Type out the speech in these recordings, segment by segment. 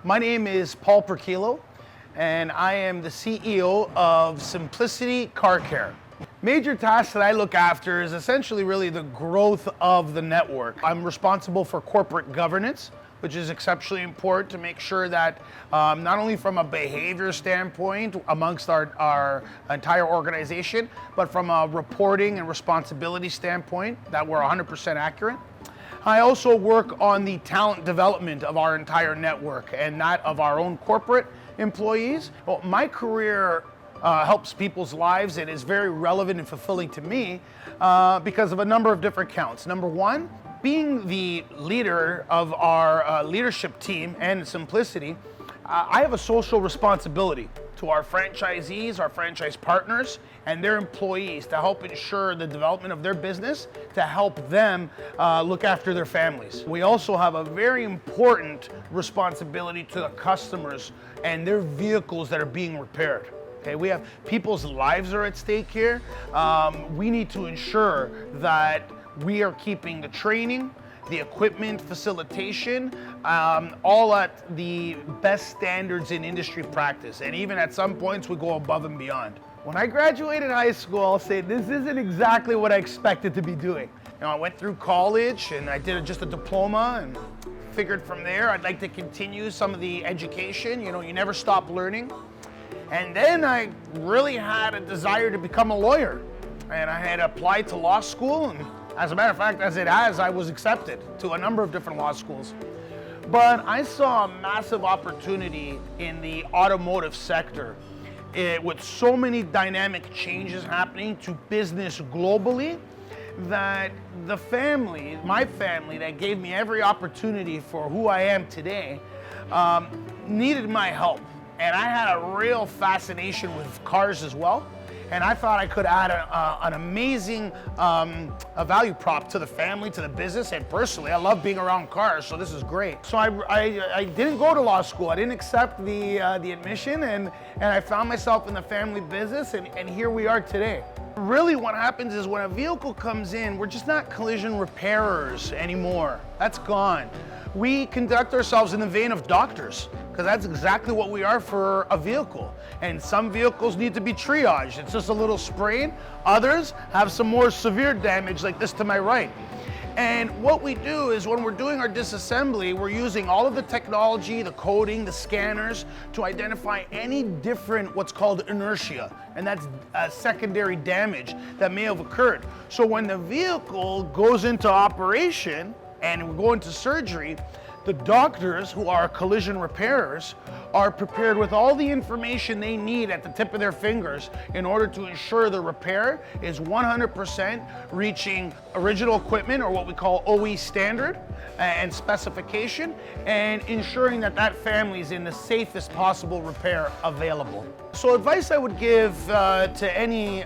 My name is Paul Prochilo, and I am the CEO of Simplicity Car Care. Major tasks that I look after is essentially really the growth of the network. I'm responsible for corporate governance, which is exceptionally important to make sure that not only from a behavior standpoint amongst our entire organization, but from a reporting and responsibility standpoint that we're 100% accurate. I also work on the talent development of our entire network and that of our own corporate employees. Well, my career helps people's lives and is very relevant and fulfilling to me because of a number of different counts. Number one, being the leader of our leadership team and Simplicity, I have a social responsibility to our franchisees, our franchise partners, and their employees to help ensure the development of their business, to help them look after their families. We also have a very important responsibility to the customers and their vehicles that are being repaired. Okay, we have people's lives are at stake here. We need to ensure that we are keeping the training, the equipment facilitation, all at the best standards in industry practice. And even at some points, we go above and beyond. When I graduated high school, I'll say this isn't exactly what I expected to be doing. You know, I went through college and I did just a diploma and figured from there I'd like to continue some of the education. You know, you never stop learning. And then I really had a desire to become a lawyer. And I had applied to law school, and as a matter of fact, as it has, I was accepted to a number of different law schools. But I saw a massive opportunity in the automotive sector with so many dynamic changes happening to business globally that the family, my family that gave me every opportunity for who I am today, needed my help. And I had a real fascination with cars as well. And I thought I could add an amazing value prop to the family, to the business, and personally, I love being around cars, so this is great. So I didn't go to law school. I didn't accept the admission, and I found myself in the family business, and here we are today. Really what happens is when a vehicle comes in, we're just not collision repairers anymore. That's gone. We conduct ourselves in the vein of doctors, because that's exactly what we are for a vehicle. And some vehicles need to be triaged. It's just a little sprain. Others have some more severe damage, like this to my right. And what we do is when we're doing our disassembly, we're using all of the technology, the coding, the scanners to identify any different what's called inertia. And that's secondary damage that may have occurred. So when the vehicle goes into operation and we go into surgery, the doctors, who are collision repairers, are prepared with all the information they need at the tip of their fingers in order to ensure the repair is 100% reaching original equipment, or what we call OE standard and specification, and ensuring that that family is in the safest possible repair available. So advice I would give to any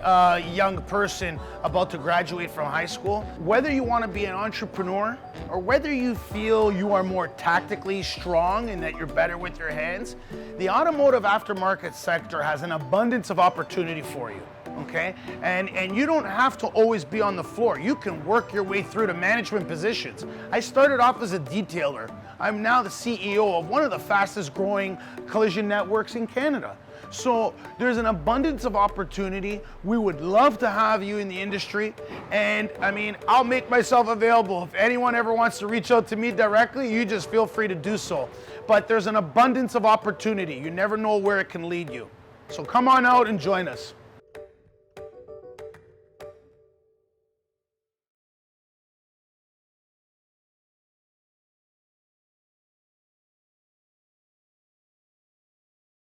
young person about to graduate from high school, whether you want to be an entrepreneur or whether you feel you are more tactically strong and that you're better with your hands, the automotive aftermarket sector has an abundance of opportunity for you. Okay, and you don't have to always be on the floor. You can work your way through to management positions. I started off as a detailer. I'm now the CEO of one of the fastest growing collision networks in Canada. So there's an abundance of opportunity. We would love to have you in the industry. And I mean, I'll make myself available. If anyone ever wants to reach out to me directly, you just feel free to do so. But there's an abundance of opportunity. You never know where it can lead you. So come on out and join us.